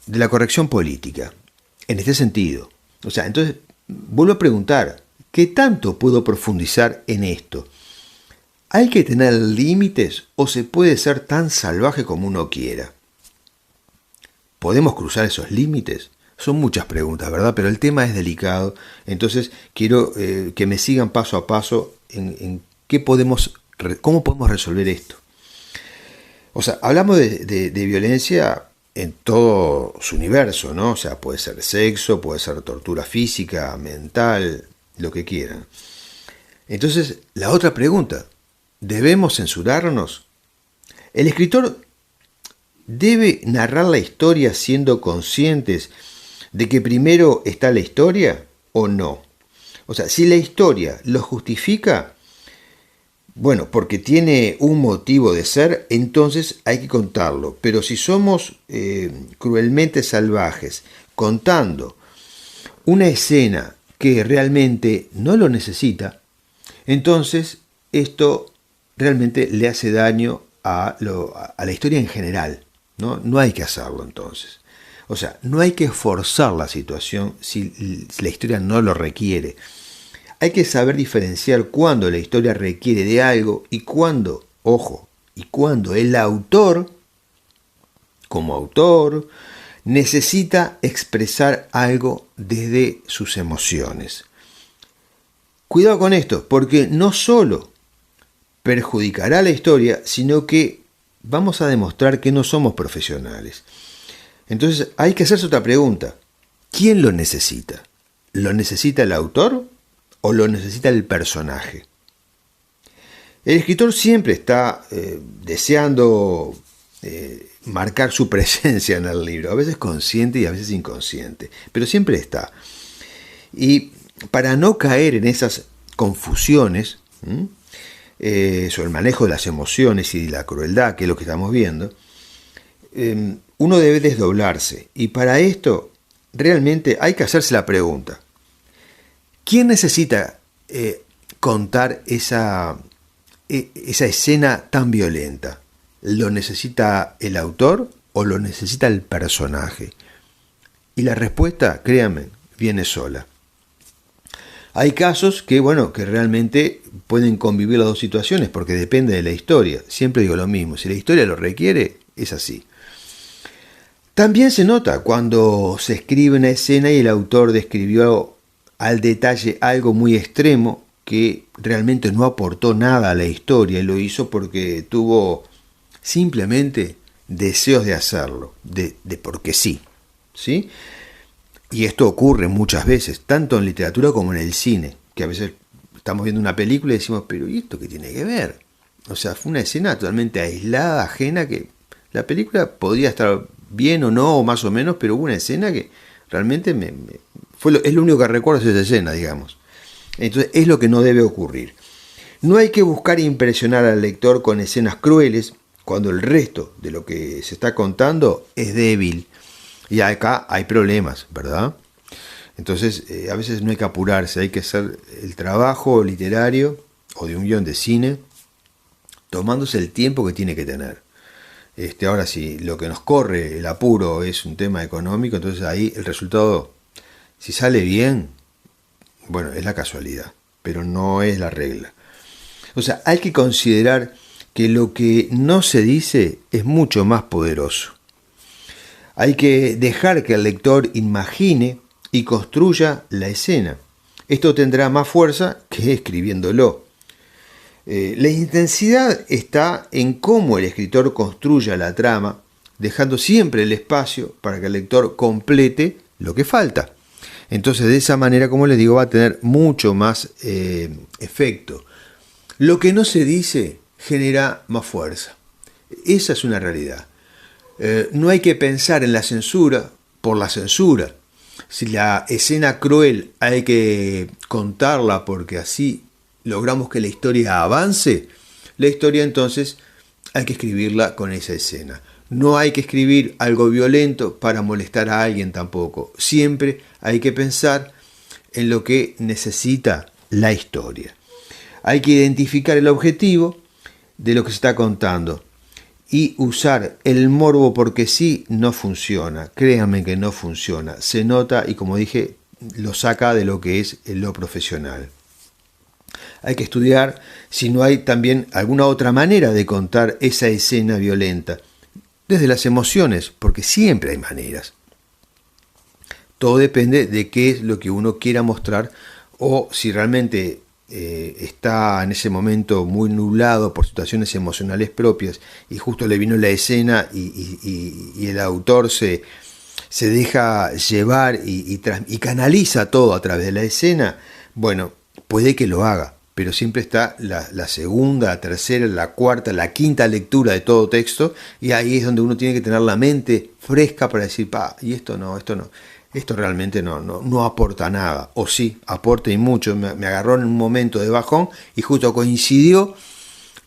la corrección política, en este sentido. O sea, entonces, vuelvo a preguntar, ¿qué tanto puedo profundizar en esto? ¿Hay que tener límites o se puede ser tan salvaje como uno quiera? ¿Podemos cruzar esos límites? Son muchas preguntas, ¿verdad? Pero el tema es delicado, entonces quiero que me sigan paso a paso en cómo podemos resolver esto. O sea, hablamos de violencia en todo su universo, ¿no? O sea, puede ser sexo, puede ser tortura física, mental, lo que quieran. Entonces, la otra pregunta, ¿debemos censurarnos? El escritor debe narrar la historia siendo conscientes de que primero está la historia o no. O sea, si la historia lo justifica, bueno, porque tiene un motivo de ser, entonces hay que contarlo. Pero si somos cruelmente salvajes, contando una escena que realmente no lo necesita, entonces esto realmente le hace daño a la historia en general. No hay que hacerlo entonces. O sea, no hay que forzar la situación si la historia no lo requiere. Hay que saber diferenciar cuándo la historia requiere de algo y cuándo, ojo, y cuándo el autor, como autor, necesita expresar algo desde sus emociones. Cuidado con esto, porque no solo perjudicará la historia, sino que vamos a demostrar que no somos profesionales. Entonces hay que hacerse otra pregunta. ¿Quién lo necesita? ¿Lo necesita el autor o lo necesita el personaje? El escritor siempre está deseando marcar su presencia en el libro, a veces consciente y a veces inconsciente, pero siempre está. Y para no caer en esas confusiones sobre el manejo de las emociones y de la crueldad, que es lo que estamos viendo, uno debe desdoblarse. Y para esto realmente hay que hacerse la pregunta: ¿quién necesita contar esa escena tan violenta? ¿Lo necesita el autor o lo necesita el personaje? Y la respuesta, créanme, viene sola. Hay casos que realmente pueden convivir las dos situaciones porque depende de la historia. Siempre digo lo mismo, si la historia lo requiere, es así. También se nota cuando se escribe una escena y el autor describió al detalle algo muy extremo que realmente no aportó nada a la historia y lo hizo porque tuvo simplemente deseos de hacerlo, de porque sí, ¿sí? Y esto ocurre muchas veces, tanto en literatura como en el cine, que a veces estamos viendo una película y decimos, pero ¿y esto qué tiene que ver? O sea, fue una escena totalmente aislada, ajena, que la película podría estar bien o no, o más o menos, pero hubo una escena que realmente es lo único que recuerdo de esa escena, digamos. Entonces es lo que no debe ocurrir. No hay que buscar impresionar al lector con escenas crueles cuando el resto de lo que se está contando es débil. Y acá hay problemas, ¿verdad? Entonces a veces no hay que apurarse, hay que hacer el trabajo literario o de un guión de cine tomándose el tiempo que tiene que tener. Ahora si lo que nos corre el apuro es un tema económico, entonces ahí el resultado, si sale bien, bueno, es la casualidad, pero no es la regla. O sea, hay que considerar que lo que no se dice es mucho más poderoso. Hay que dejar que el lector imagine y construya la escena. Esto tendrá más fuerza que escribiéndolo. La intensidad está en cómo el escritor construya la trama, dejando siempre el espacio para que el lector complete lo que falta. Entonces, de esa manera, como les digo, va a tener mucho más efecto. Lo que no se dice genera más fuerza. Esa es una realidad. No hay que pensar en la censura por la censura. Si la escena cruel hay que contarla porque así logramos que la historia avance, la historia entonces hay que escribirla con esa escena. No hay que escribir algo violento para molestar a alguien tampoco. Siempre hay que pensar en lo que necesita la historia. Hay que identificar el objetivo de lo que se está contando y usar el morbo porque sí no funciona. Créanme que no funciona. Se nota y, como dije, lo saca de lo que es lo profesional. Hay que estudiar si no hay también alguna otra manera de contar esa escena violenta. Desde las emociones, porque siempre hay maneras. Todo depende de qué es lo que uno quiera mostrar o si realmente está en ese momento muy nublado por situaciones emocionales propias y justo le vino la escena y el autor se deja llevar y canaliza todo a través de la escena. Bueno, puede que lo haga, pero siempre está la segunda, la tercera, la cuarta, la quinta lectura de todo texto, y ahí es donde uno tiene que tener la mente fresca para decir, y esto no, esto realmente no aporta nada, o sí, aporta y mucho. Me agarró en un momento de bajón y justo coincidió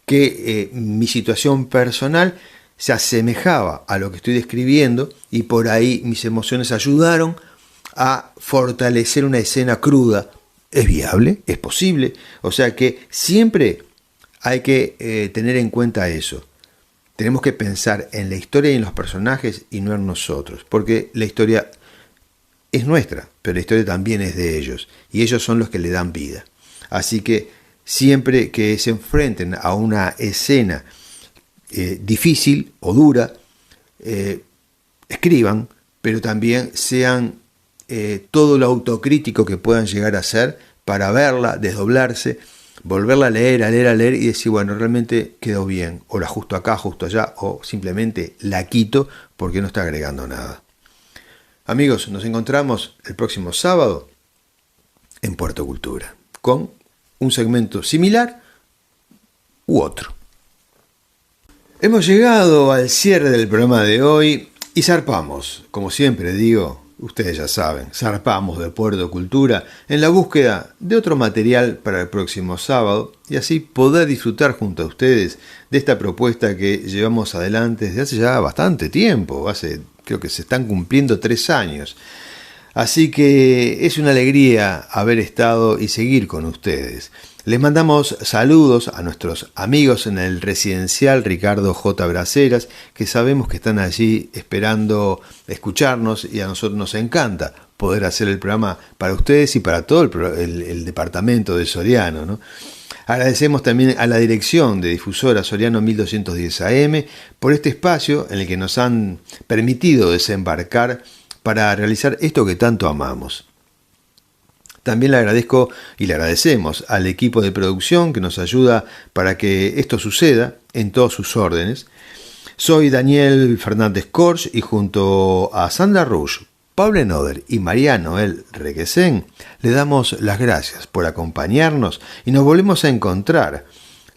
que mi situación personal se asemejaba a lo que estoy describiendo y por ahí mis emociones ayudaron a fortalecer una escena cruda. ¿Es viable? ¿Es posible? O sea que siempre hay que tener en cuenta eso. Tenemos que pensar en la historia y en los personajes y no en nosotros, porque la historia es nuestra, pero la historia también es de ellos, y ellos son los que le dan vida. Así que siempre que se enfrenten a una escena difícil o dura, escriban, pero también sean todo lo autocrítico que puedan llegar a ser para verla, desdoblarse, volverla a leer y decir, bueno, realmente quedó bien, o la ajusto acá, ajusto allá, o simplemente la quito porque no está agregando nada. Amigos, nos encontramos el próximo sábado en Puerto Cultura con un segmento similar u otro. Hemos llegado al cierre del programa de hoy y zarpamos, como siempre digo, ustedes ya saben, zarpamos de Puerto Cultura en la búsqueda de otro material para el próximo sábado y así poder disfrutar junto a ustedes de esta propuesta que llevamos adelante desde hace ya bastante tiempo, creo que se están cumpliendo 3 años. Así que es una alegría haber estado y seguir con ustedes. Les mandamos saludos a nuestros amigos en el residencial Ricardo J. Braceras, que sabemos que están allí esperando escucharnos y a nosotros nos encanta poder hacer el programa para ustedes y para todo el departamento de Soriano, ¿no? Agradecemos también a la dirección de Difusora Soriano 1210 AM por este espacio en el que nos han permitido desembarcar para realizar esto que tanto amamos. También le agradezco y le agradecemos al equipo de producción que nos ayuda para que esto suceda en todos sus órdenes. Soy Daniel Fernández Corch y junto a Sandra Rush, Pablo Noder y María Noel Requesén le damos las gracias por acompañarnos y nos volvemos a encontrar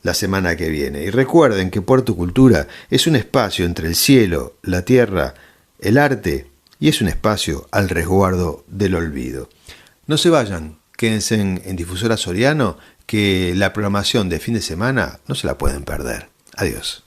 la semana que viene. Y recuerden que Puerto Cultura es un espacio entre el cielo, la tierra, el arte y es un espacio al resguardo del olvido. No se vayan, quédense en Difusora Soriano, que la programación de fin de semana no se la pueden perder. Adiós.